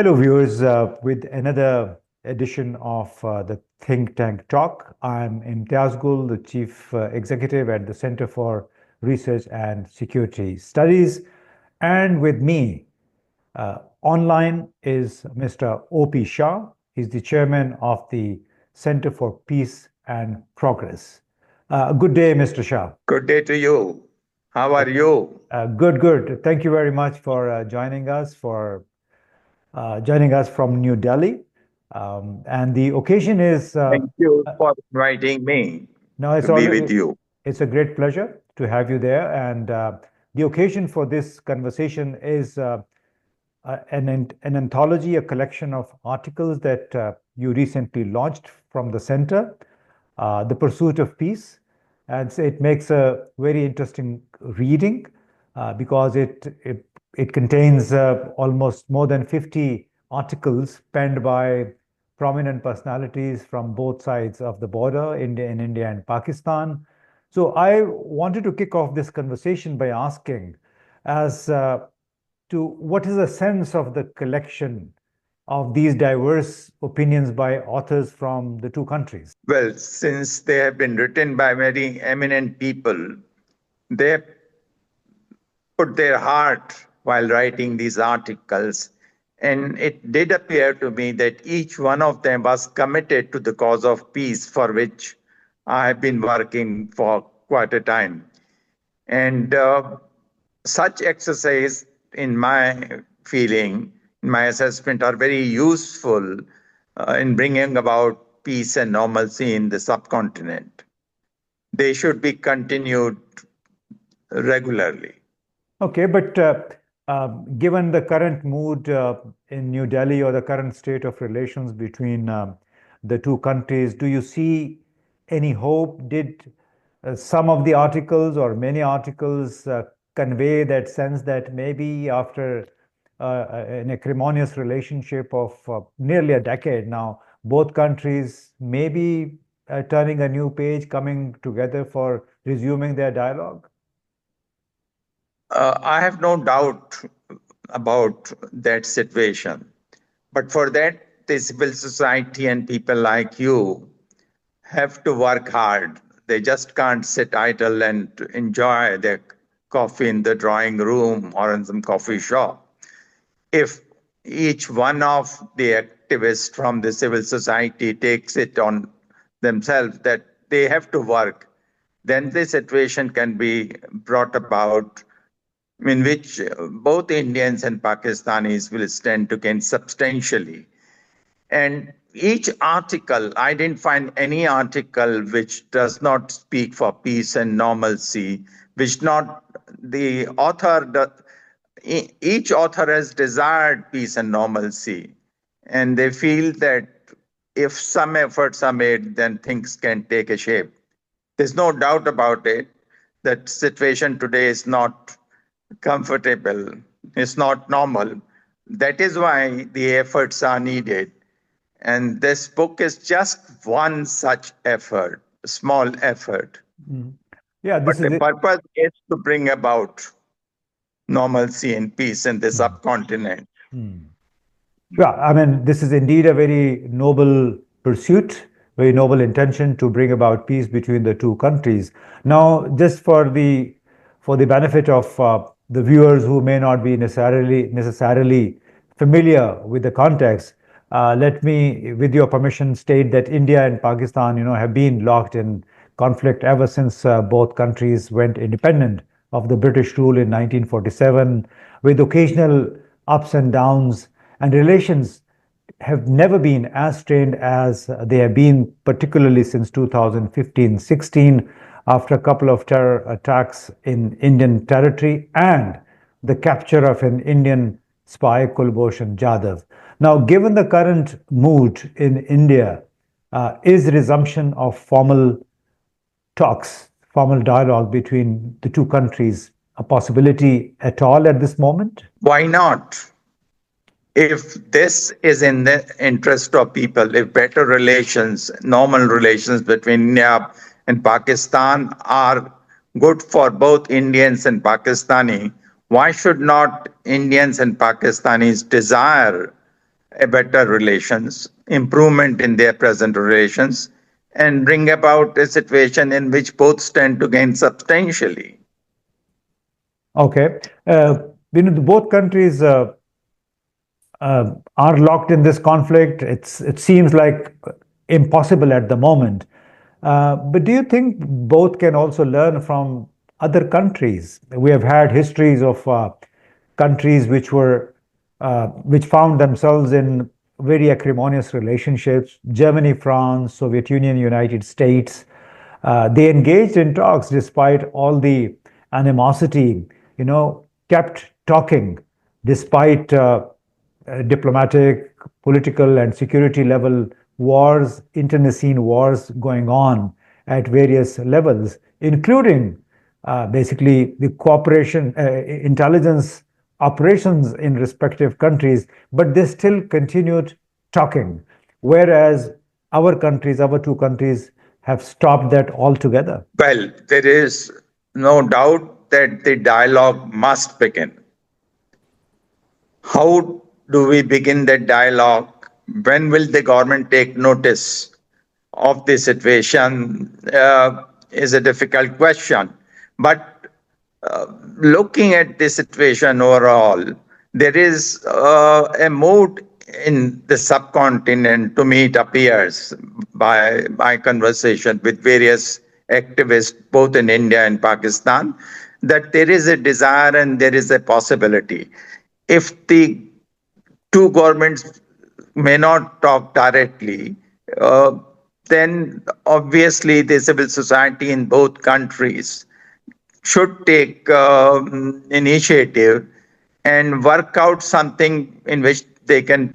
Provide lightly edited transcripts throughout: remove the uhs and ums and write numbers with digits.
Hello, viewers, with another edition of the Think Tank Talk. I'm Imtiaz Gul, the Chief Executive at the Center for Research and Security Studies. And with me online is Mr. O.P.Shah. He's the chairman of the Center for Peace and Progress. Good day, Mr. Shah. Good day to you. How are you? Good. Thank you very much for joining us from New Delhi. And the occasion is Thank you for inviting me now it's to be already with you. it's a great pleasure to have you there. And the occasion for this conversation is an anthology, a collection of articles that you recently launched from the center, The Pursuit of Peace. And so it makes a very interesting reading because it contains almost more than 50 articles penned by prominent personalities from both sides of the border, India and Pakistan. So I wanted to kick off this conversation by asking, as to what is the sense of the collection of these diverse opinions by authors from the two countries? Well, since they have been written by very eminent people, they put their heart while writing these articles. And it did appear to me that each one of them was committed to the cause of peace, for which I have been working for quite a time. And such exercise, in my feeling, in my assessment, are very useful in bringing about peace and normalcy in the subcontinent. They should be continued regularly. Okay, but given the current mood in New Delhi or the current state of relations between the two countries, do you see any hope? Did some of the articles or many articles convey that sense that maybe after an acrimonious relationship of nearly a decade now, both countries may be turning a new page, coming together for resuming their dialogue? I have no doubt about that situation. But for that, the civil society and people like you have to work hard. They just can't sit idle and enjoy their coffee in the drawing room or in some coffee shop. If each one of the activists from the civil society takes it on themselves that they have to work, then the situation can be brought about in which both Indians and Pakistanis will stand to gain substantially. And each article, I didn't find any article which does not speak for peace and normalcy, which not the author, each author has desired peace and normalcy. And they feel that if some efforts are made, then things can take a shape. There's no doubt about it that situation today is not comfortable, it's not normal. That is why the efforts are needed. And this book is just one such effort, small effort. Mhm. Yeah, But this is the it. purpose is to bring about normalcy and peace in the Mm. subcontinent. Mm. Yeah, I mean, this is indeed a very noble pursuit, very noble intention to bring about peace between the two countries. Now, just for the benefit of the viewers who may not be necessarily familiar with the context, let me, with your permission, state that India and Pakistan, have been locked in conflict ever since both countries went independent of the British rule in 1947, with occasional ups and downs, and relations have never been as strained as they have been, particularly since 2015-16, after a couple of terror attacks in Indian territory and the capture of an Indian spy, Kulbhushan Jadhav. Now, given the current mood in India, is resumption of formal dialogue between the two countries a possibility at all at this moment? Why not? If this is in the interest of people, if better relations, normal relations between India and Pakistan are good for both Indians and Pakistani, why should not Indians and Pakistanis desire a better relations, improvement in their present relations, and bring about a situation in which both stand to gain substantially. Okay. Both countries are locked in this conflict. It seems like impossible at the moment. But do you think both can also learn from other countries? We have had histories of countries which found themselves in very acrimonious relationships. Germany, France, Soviet Union, United States. They engaged in talks despite all the animosity, kept talking despite diplomatic, political, and security level wars, internecine wars going on at various levels, including basically the cooperation, intelligence operations in respective countries, but they still continued talking. Whereas our two countries, have stopped that altogether. Well, there is no doubt that the dialogue must begin. How do we begin that dialogue? When will the government take notice of the situation? Is a difficult question. But looking at the situation overall, there is a mood in the subcontinent, to me, it appears by my conversation with various activists, both in India and Pakistan, that there is a desire and there is a possibility. If the two governments may not talk directly, uh, then obviously the civil society in both countries should take initiative and work out something in which they can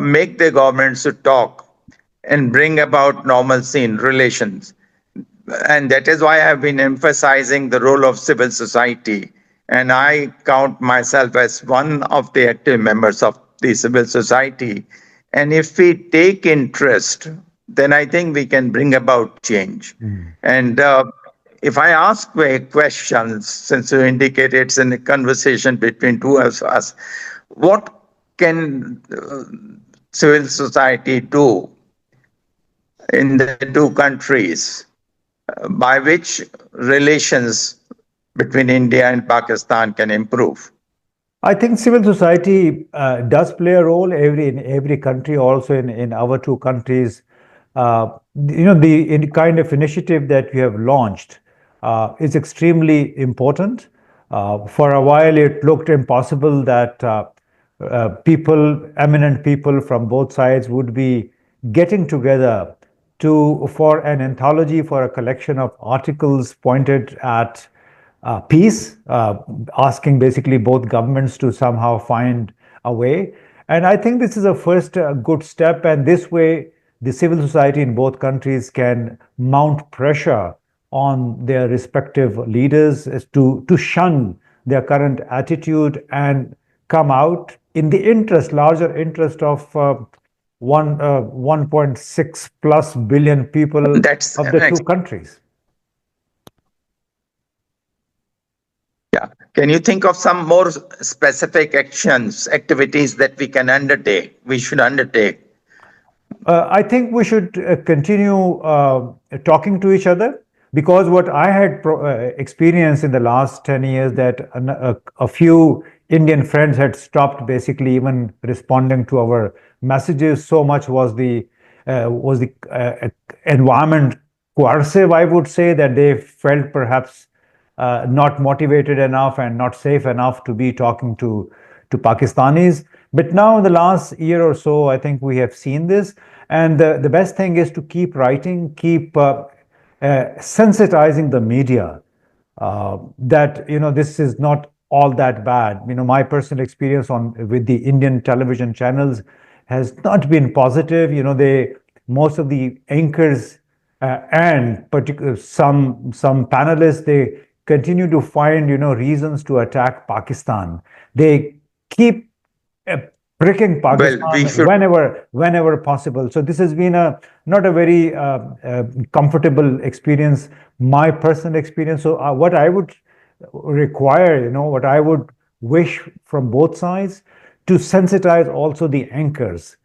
make the governments to talk and bring about normalcy in relations. And that is why I've been emphasizing the role of civil society. And I count myself as one of the active members of the civil society. And if we take interest, then I think we can bring about change. And if I ask a question, since you indicate it's in a conversation between two of us, what can civil society do in the two countries by which relations between India and Pakistan can improve? I think civil society does play a role in every country, also in our two countries. The kind of initiative that we have launched is extremely important. For a while, it looked impossible that eminent people from both sides, would be getting together for an anthology, for a collection of articles pointed at peace, asking basically both governments to somehow find a way. And I think this is a first good step. And this way, the civil society in both countries can mount pressure on their respective leaders as to shun their current attitude and come out in the larger interest of 1.6 plus billion people That's of an the two countries. Yeah. Can you think of some more specific actions, activities that we can undertake, we should undertake? I think we should continue talking to each other, because what I had experienced in the last 10 years, that a few Indian friends had stopped basically even responding to our messages. So much was the environment coercive, I would say, that they felt perhaps not motivated enough and not safe enough to be talking to Pakistanis. But now, in the last year or so, I think we have seen this. And the best thing is to keep writing, keep sensitizing the media that this is not all that bad. My personal experience on with the Indian television channels has not been positive. They most of the anchors and particular some panelists, they continue to find reasons to attack Pakistan. They keep uh, pricking Well, we Pakistan should. whenever possible. So this has been a not a very comfortable experience, my personal experience. So what I would wish from both sides, to sensitize also the anchors,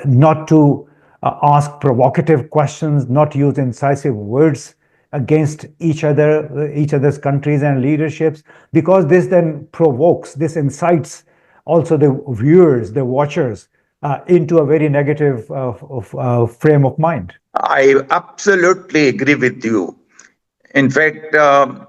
not to ask provocative questions, not use incisive words against each other's countries and leaderships, because this then provokes, this incites also the viewers, the watchers, into a very negative frame of mind. I absolutely agree with you. In fact, uh,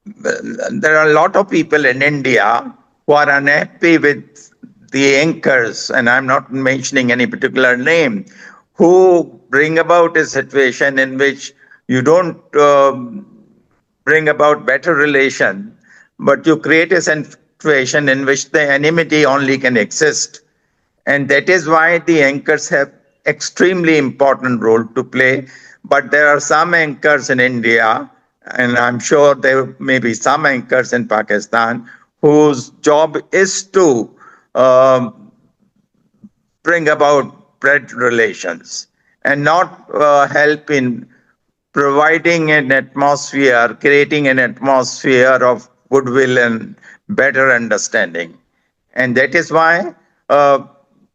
there are a lot of people in India who are unhappy with the anchors, and I'm not mentioning any particular name, who bring about a situation in which you don't bring about better relation, but you create a situation in which the enmity only can exist. And that is why the anchors have extremely important role to play. But there are some anchors in India, and I'm sure there may be some anchors in Pakistan, whose job is to um, bring about blood relations and not help in providing an atmosphere, creating an atmosphere of goodwill and better understanding. And that is why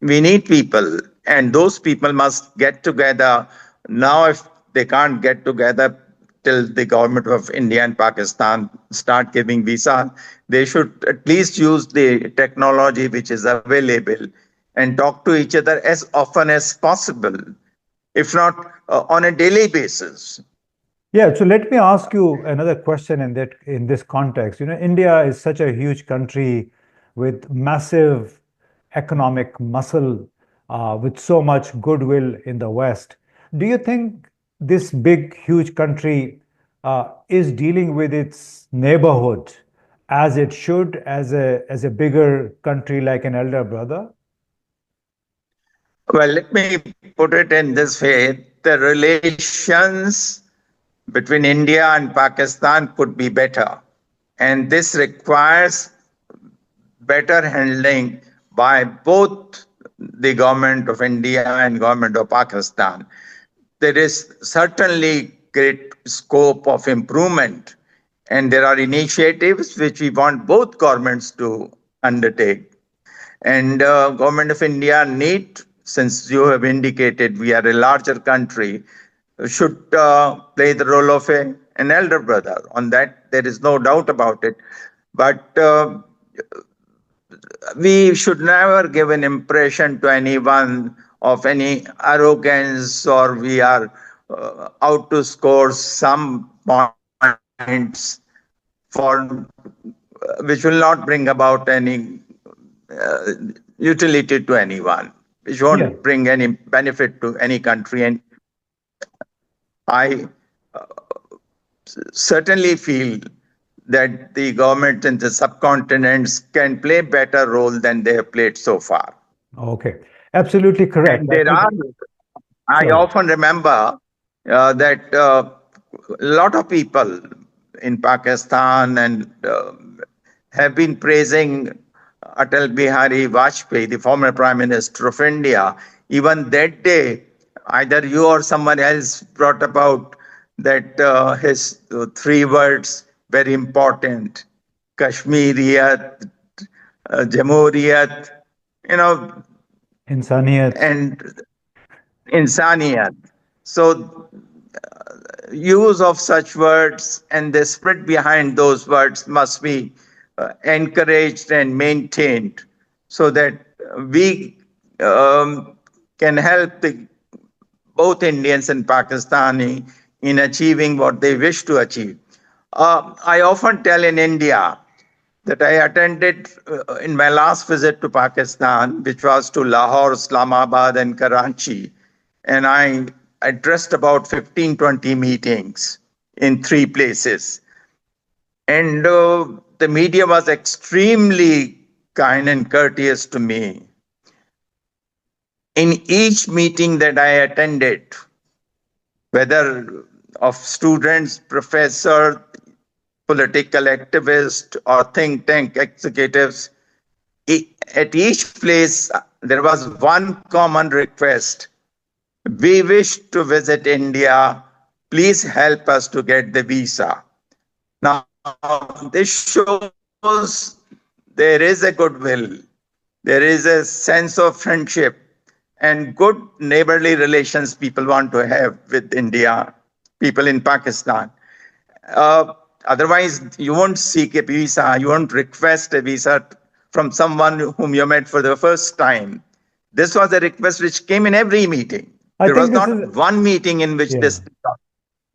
we need people, and those people must get together. Now, if they can't get together till the government of India and Pakistan start giving visa, they should at least use the technology which is available and talk to each other as often as possible, if not on a daily basis. Yeah, so let me ask you another question in this context. India is such a huge country with massive economic muscle, with so much goodwill in the West. Do you think this big, huge country is dealing with its neighborhood as it should, as a bigger country like an elder brother? Well, let me put it in this way: the relations between India and Pakistan could be better. And this requires better handling by both the government of India and government of Pakistan. There is certainly great scope of improvement, and there are initiatives which we want both governments to undertake. And government of India need, since you have indicated we are a larger country, should play the role of an elder brother. On that, there is no doubt about it. But we should never give an impression to anyone of any arrogance, or we are out to score some points for which will not bring about any uh, utility to anyone, which Yeah. won't bring any benefit to any country. And I certainly feel that the government in the subcontinents can play better role than they have played so far. Okay. Absolutely correct. And there are, I Sorry. often remember that a lot of people in Pakistan and have been praising Atal Bihari Vajpayee, the former Prime Minister of India. Even that day, either you or someone else brought about that his three words very important: Kashmiriyat, Jamhuriyat, you know, Insaniyat. and Insaniyat. So, use of such words and the spirit behind those words must be encouraged and maintained, so that we um, can help both Indians and Pakistani in achieving what they wish to achieve. I often tell in India that I attended in my last visit to Pakistan, which was to Lahore, Islamabad, and Karachi, and I addressed about 15, 20 meetings in three places. And the media was extremely kind and courteous to me. In each meeting that I attended, whether of students, professor, political activists, or think tank executives, at each place there was one common request: we wish to visit India, please help us to get the visa. Now, this shows there is a goodwill. There is a sense of friendship and good neighborly relations people want to have with India, people in Pakistan. Uh, Otherwise, you won't seek a visa, you won't request a visa from someone whom you met for the first time. This was a request which came in every meeting. I There was think this is, not one meeting in which yeah. this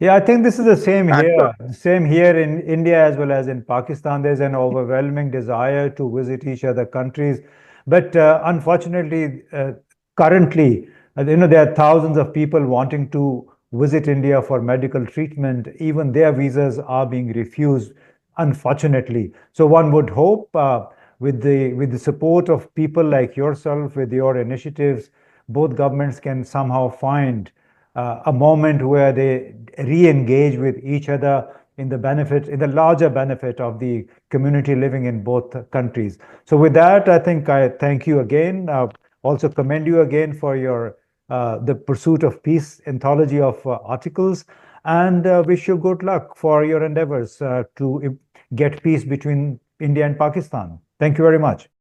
Yeah, I think this is the same not here. good. Same here in India as well as in Pakistan. There's an overwhelming desire to visit each other countries, but unfortunately, currently, there are thousands of people wanting to visit India for medical treatment. Even their visas are being refused, unfortunately. So one would hope, with the support of people like yourself, with your initiatives, both governments can somehow find a moment where they re-engage with each other in the benefit, in the larger benefit of the community living in both countries. So with that, I think I thank you again. Also commend you again for your the pursuit of peace anthology of articles, and wish you good luck for your endeavors to get peace between India and Pakistan. Thank you very much.